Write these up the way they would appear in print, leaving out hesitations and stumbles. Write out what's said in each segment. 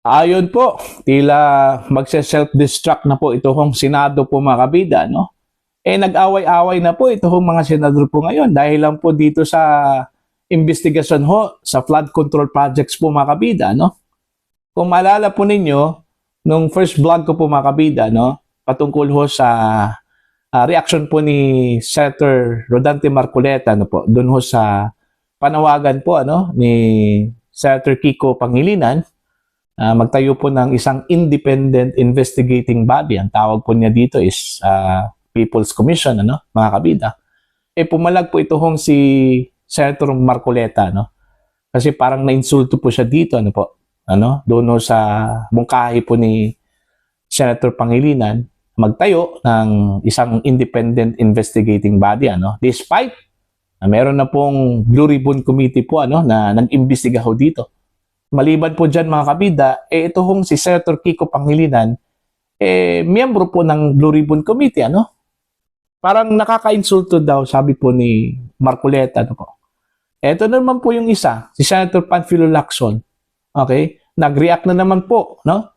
Ayon po, tila magse-self-destruct na po ito kung Senado po mga kabida, no? Nag-away-away na po ito kung mga senador po ngayon dahil lang po dito sa investigasyon ho sa flood control projects po mga kabida, no? Kung maalala po ninyo, nung first vlog ko po mga kabida, no? Patungkol ho sa reaction po ni Senator Rodante Marcoleta, no po, doon ho sa panawagan po ano ni Senator Kiko Pangilinan, magtayo po ng isang independent investigating body. Ang tawag po niya dito is People's Commission, ano, mga kabida. Pumalag po ito hong si Senator Marcoleta, no? Kasi parang nainsulto po siya dito, ano po, ano, doon sa mungkahi po ni Senator Pangilinan magtayo ng isang independent investigating body, ano, despite na meron na pong Blue Ribbon Committee po, ano, na nag-imbestiga ho dito. Maliban po dyan mga kabida, ito hong si Senator Kiko Pangilinan, miyembro po ng Blue Ribbon Committee, ano? Parang nakaka-insulto daw, sabi po ni Marcoleta, ano po. Ito naman po yung isa, si Senator Panfilo Lacson. Okay? Nag-react na naman po, no?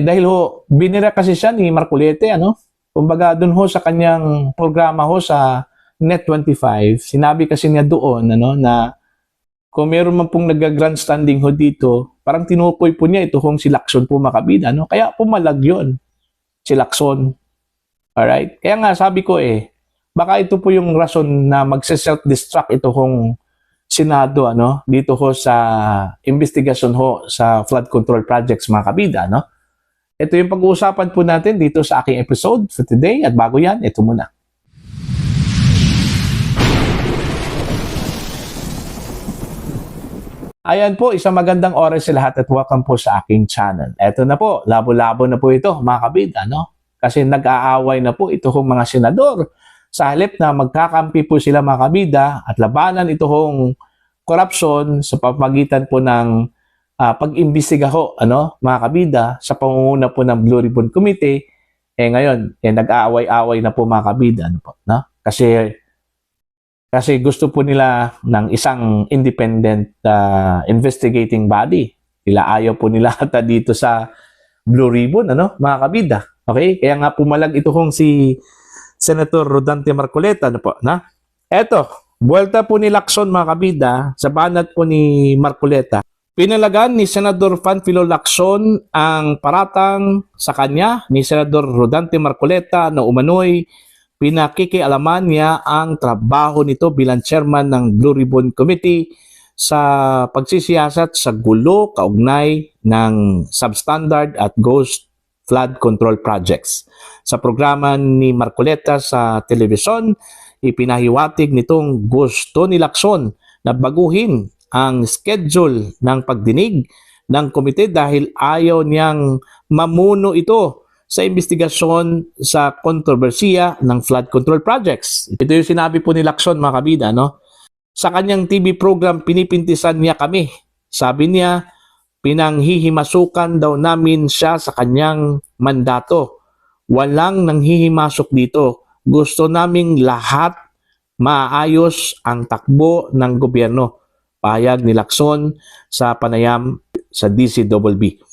Dahil ho, binira kasi siya ni Marcoleta, ano? Kumbaga, dun ho sa kanyang programa ho sa Net25, sinabi kasi niya doon, ano, na kung meron man pong nag-grandstanding ho dito, parang tinukoy po niya ito kung si Lacson po makabida, no? Kaya pumalag yun, si Lacson. Alright? Kaya nga sabi ko baka ito po yung rason na magse-self-destruct ito kung Senado, ano? Dito ho sa investigasyon ho sa flood control projects mga kabida, no? Ito yung pag-uusapan po natin dito sa aking episode for today. At bago yan, ito muna. Ayan po, isang magandang oras sa lahat at welcome po sa aking channel. Eto na po, labo-labo na po ito mga kabida, no? Kasi nag-aaway na po ito hong mga senador. Sa halip na magkakampi po sila mga kabida at labanan ito hong korupsyon sa pamamagitan po ng pag-imbestiga ho, ano, mga kabida, sa pangunguna po ng Blue Ribbon Committee, ngayon, nag-aaway-aaway na po mga kabida, ano po, no? Kasi gusto po nila ng isang independent investigating body. Ayaw po nila ata dito sa Blue Ribbon, ano, mga kabida. Okay? Kaya nga pumalag ito kung si Senator Rodante Marcoleta, ano po, na? Eto, buwelta po ni Lacson, mga kabida, sa banat po ni Marcoleta. Pinalagan ni Senador Panfilo Lacson ang paratang sa kanya ni Senador Rodante Marcoleta na umano'y pinakikialaman niya ang trabaho nito bilang chairman ng Blue Ribbon Committee sa pagsisiyasat sa gulo kaugnay ng substandard at ghost flood control projects. Sa programa ni Marcoleta sa telebisyon, ipinahiwatig nitong gusto ni Lacson na baguhin ang schedule ng pagdinig ng komite dahil ayaw niyang mamuno ito sa investigasyon sa kontrobersiya ng flood control projects. Ito yung sinabi po ni Lacson, mga kabida, no? Sa kanyang TV program, pinipintisan niya kami. Sabi niya, pinanghihimasukan daw namin siya sa kanyang mandato. Walang nanghihimasok dito. Gusto naming lahat maayos ang takbo ng gobyerno. Pahayag ni Lacson sa panayam sa DCBB.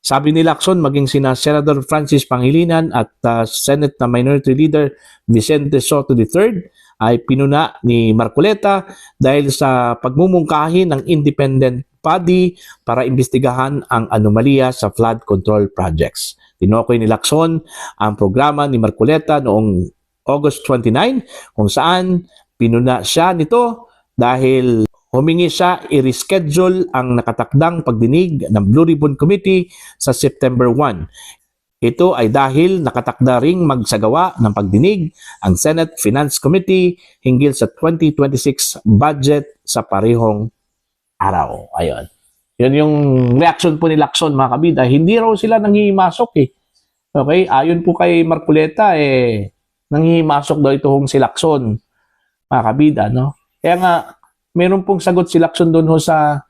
Sabi ni Lacson, maging sina Senator Francis Pangilinan at Senate na Minority Leader Vicente Soto III ay pinuna ni Marcoleta dahil sa pagmumungkahi ng independent body para imbestigahan ang anomalya sa flood control projects. Tinukoy ni Lacson ang programa ni Marcoleta noong August 29 kung saan pinuna siya nito dahil humingi siya i-reschedule ang nakatakdang pagdinig ng Blue Ribbon Committee sa September 1. Ito ay dahil nakatakda ring magsagawa ng pagdinig ang Senate Finance Committee hinggil sa 2026 budget sa parehong araw. Ayun. Yun yung reaction po ni Lacson, mga kabida. Hindi raw sila nanghihimasok Okay? Ayon po kay Marcoleta, nanghihimasok daw itong si Lacson, mga kabida, no? Kaya nga, meron pong sagot si Lacson doon ho sa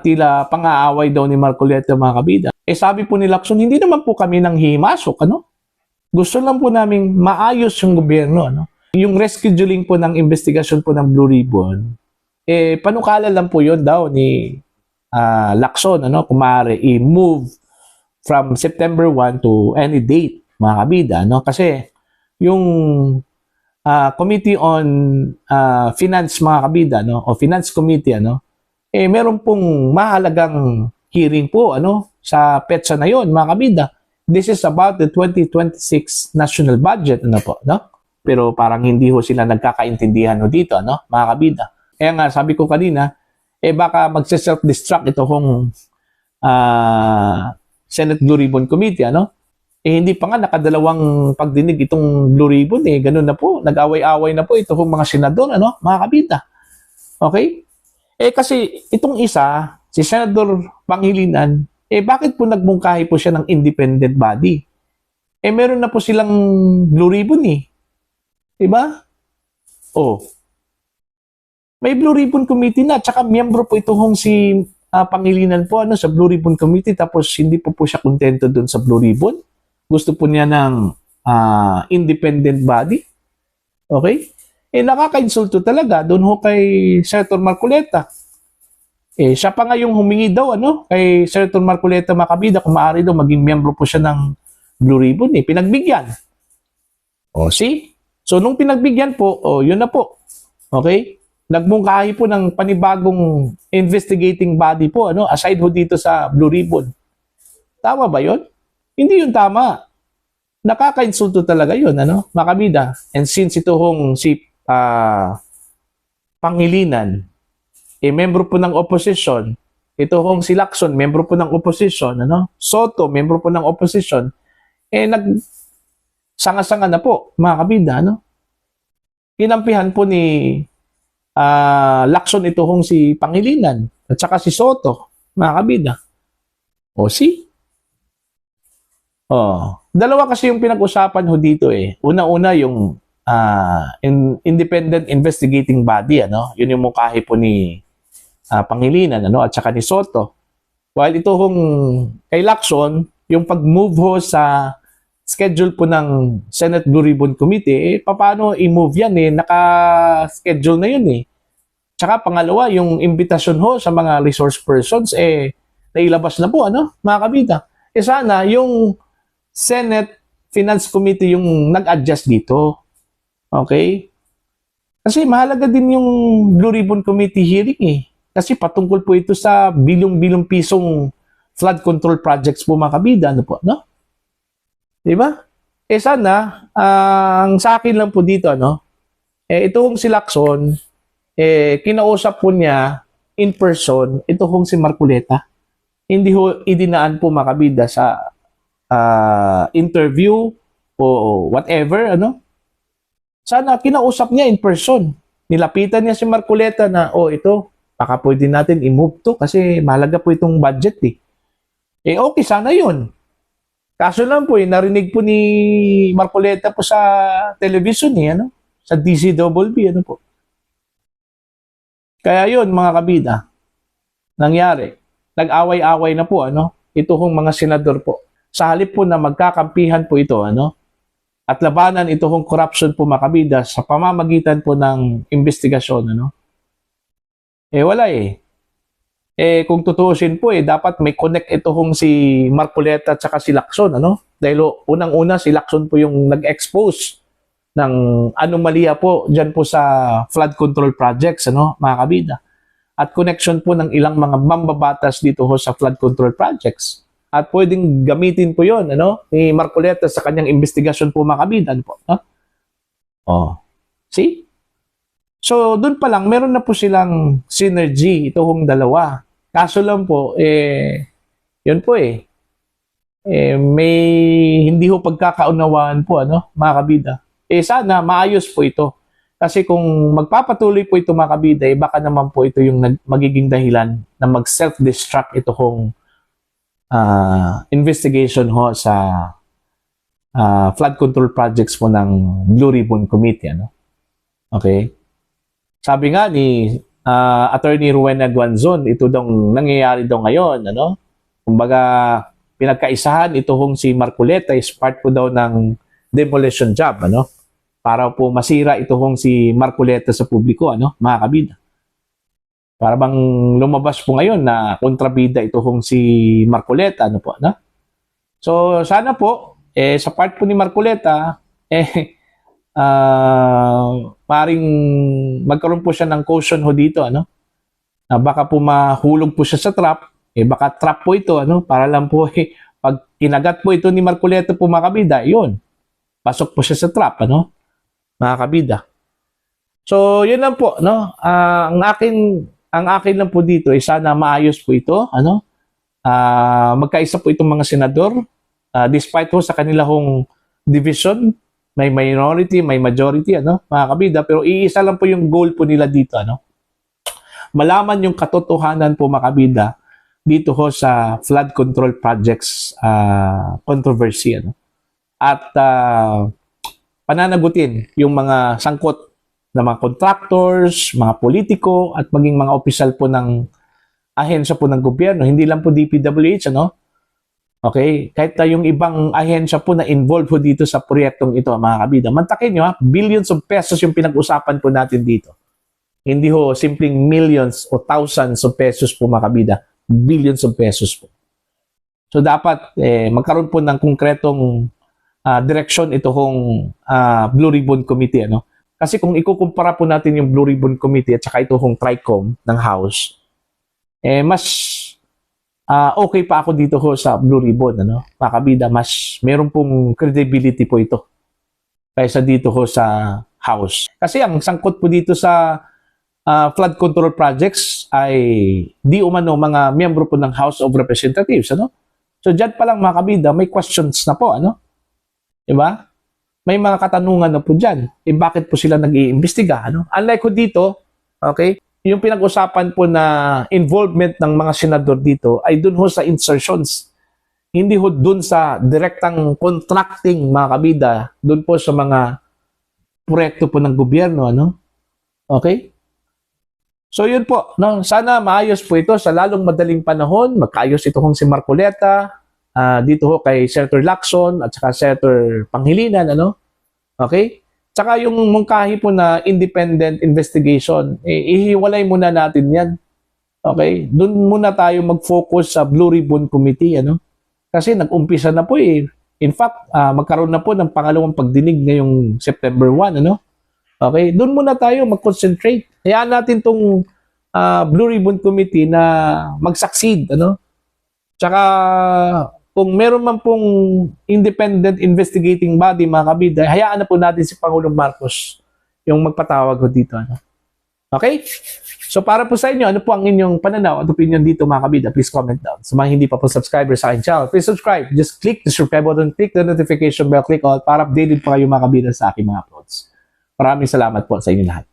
tila pang-aaway daw ni Marcoleta, mga kabida. Sabi po ni Lacson, hindi naman po kami nang himasok, ano? Gusto lang po namin maayos yung gobyerno, ano? Yung rescheduling po ng investigasyon po ng Blue Ribbon, panukala lang po yun daw ni Lacson, ano, kung maaari, i-move from September 1 to any date, mga kabida, no? Kasi yung Committee on Finance, mga kabida, no, o Finance Committee, ano, meron pong mahalagang hearing po, ano, sa petsa na yon, mga kabida. This is about the 2026 national budget, ano po, no? Pero parang hindi ho sila nagkakaintindihan ho dito, no, mga kabida. Kaya nga, sabi ko kanina, baka magse-self-destruct ito kung Senate Blue Ribbon Committee, ano? Hindi pa nga nakadalawang pagdinig itong Blue Ribbon, ganun na po, nag-away-away na po itong mga senador, ano, mga kabida. Okay? Kasi itong isa, si Senador Pangilinan, bakit po nagmungkahi po siya ng independent body? Meron na po silang Blue Ribbon, diba? Oh. May Blue Ribbon Committee na, tsaka miyembro po itong si Pangilinan po, ano, sa Blue Ribbon Committee, tapos hindi po siya kontento doon sa Blue Ribbon. Gusto po niya ng independent body. Okay? Nakaka-insulto talaga doon ho kay Senator Marcoleta. Siya pa nga yung humingi daw, ano, kay Senator Marcoleta, makabida, kung maaari daw maging miyembro po siya ng Blue Ribbon. Pinagbigyan. See? So, nung pinagbigyan po, yun na po. Okay? Nagmungkahi po ng panibagong investigating body po, ano, aside ho dito sa Blue Ribbon. Tama ba yun? Hindi yun tama. Nakaka-insulto talaga yun, ano, makabida. And since ito hong si Pangilinan, membro po ng opposition, ito hong si Lacson, membro po ng opposition, ano, Soto, membro po ng opposition, sanga-sanga na po, mga kabida, ano. Kinampihan po ni Lacson ito hong si Pangilinan, at saka si Soto, mga kabida. See? Dalawa kasi yung pinag-usapan ho dito Una-una yung independent investigating body, ano? Yun yung mungkahi po ni Pangilinan, ano, at saka ni Soto. While ito hong kay Lacson, yung pag-move ho sa schedule po ng Senate Blue Ribbon Committee, paano i-move yan naka-schedule na yun Tsaka pangalawa, yung invitation ho sa mga resource persons, nailabas na po, ano, mga kabida. Sana yung Senate Finance Committee yung nag-adjust dito. Okay? Kasi mahalaga din yung Blue Ribbon Committee hearing Kasi patungkol po ito sa bilyong-bilyong pisong flood control projects po, mga kabida. Ano po, no? Diba? Sana, ang sa akin lang po dito, ano, itong si Lacson, kinausap po niya in person, ito hong si Marcoleta. Hindi ho idinaan po, mga kabida, sa interview o whatever, ano. Sana kinausap niya in person. Nilapitan niya si Marcoleta na, ito, baka pwede natin i-move to kasi mahalaga po itong budget okay, sana yun. Kaso lang po narinig po ni Marcoleta po sa television ano, sa DCWB, ano po. Kaya yun, mga kabida, nangyari. Nag-away-away na po, ano, ito hong mga senador po. Sa halip po na magkakampihan po ito, ano, at labanan ito hong corruption po, mga kabida, sa pamamagitan po ng investigasyon, ano. Wala kung tutuusin po dapat may connect ito hong si Marcoleta at saka si Lacson, ano. Dahil unang-una si Lacson po yung nag-expose ng anomalya po dyan po sa flood control projects, ano, mga kabida. At connection po ng ilang mga mambabatas dito ho sa flood control projects. At pwedeng gamitin po yon, ano, ni Marcoleta sa kanyang investigasyon po, mga kabida, ano po. See? So, doon pa lang, meron na po silang synergy, ito hong dalawa. Kaso lang po, yun po may hindi ho pagkakaunawaan po, ano, mga kabida. Sana maayos po ito. Kasi kung magpapatuloy po ito, mga kabida, baka naman po ito yung magiging dahilan na mag-self-destruct ito kung investigation ho sa flood control projects po ng Blue Ribbon Committee, ano. Okay? Sabi nga ni Attorney Rowena Guanzon, ito daw nangyayari daw ngayon, ano? Kumbaga, pinagkaisahan ito hong si Marcoleta is part po daw ng demolition job, ano? Para po masira ito hong si Marcoleta sa publiko, ano, mga kabida. Para bang lumabas po ngayon na kontrabida ito kung si Marcoleta, ano po, no? So, sana po, sa part po ni Marcoleta, paring magkaroon po siya ng caution ho dito, ano? Baka po mahulog po siya sa trap, baka trap po ito, ano? Para lang po, pag kinagat po ito ni Marcoleta po mga kabida, yun, pasok po siya sa trap, ano? Mga kabida. So, yun lang po, no? Ang akin lang po dito ay sana maayos po ito, ano? Magkaisa po itong mga senador, despite po sa kanila hong division, may minority, may majority, ano? Mga kabida, pero iisa lang po yung goal po nila dito, ano? Malaman yung katotohanan po mga kabida dito ho sa flood control projects controversy, ano? At pananagutin yung mga sangkot na mga contractors, mga politiko, at maging mga opisyal po ng ahensya po ng gobyerno. Hindi lang po DPWH, ano? Okay? Kahit yung ibang ahensya po na involved po dito sa proyektong ito, mga kabida. Mantakin nyo, ha? Billions of pesos yung pinag-usapan po natin dito. Hindi ho simpleng millions o thousands of pesos po, mga kabida. Billions of pesos po. So dapat magkaroon po ng konkretong direksyon ito hong Blue Ribbon Committee, ano? Kasi kung ikukumpara po natin yung Blue Ribbon Committee at saka ito hong TRICOM ng House, mas okay pa ako dito ho sa Blue Ribbon, ano? Mga kabida, mas meron pong credibility po ito kaysa dito ho sa House. Kasi ang sangkot po dito sa flood control projects ay di umano mga miyembro po ng House of Representatives, ano? So dyan pa lang mga kabida, may questions na po, ano? Diba? May mga katanungan na po dyan. Bakit po sila nag-iimbestiga, ano? Unlike ko dito, okay, yung pinag-usapan po na involvement ng mga senador dito ay dun ho sa insertions. Hindi ho dun sa direktang contracting, mga kabida, dun po sa mga proyekto po ng gobyerno, ano? Okay? So yun po, no? Sana maayos po ito sa lalong madaling panahon. Magkaayos ito kung si Marcoleta, dito ho kay Senator Lacson at saka Senator Panghilinan, ano? Okay? Tsaka yung mungkahi po na independent investigation, ihiwalay muna natin yan. Okay? Doon muna tayo mag-focus sa Blue Ribbon Committee, ano? Kasi nag-umpisa na po eh. In fact, magkaroon na po ng pangalawang pagdinig ngayong September 1, ano? Okay? Doon muna tayo mag-concentrate. Hayaan natin tong Blue Ribbon Committee na mag-succeed, ano? Tsaka kung meron man pong independent investigating body, mga kabida, hayaan na po natin si Pangulong Marcos yung magpatawag ko dito, ano? Okay? So para po sa inyo, ano po ang inyong pananaw at opinion dito, mga kabida? Please comment down. Sa mga hindi pa po subscriber sa aking channel, please subscribe. Just click the subscribe button, click the notification bell, click all para updated po kayo, mga kabida, sa aking mga uploads. Maraming salamat po sa inyo lahat.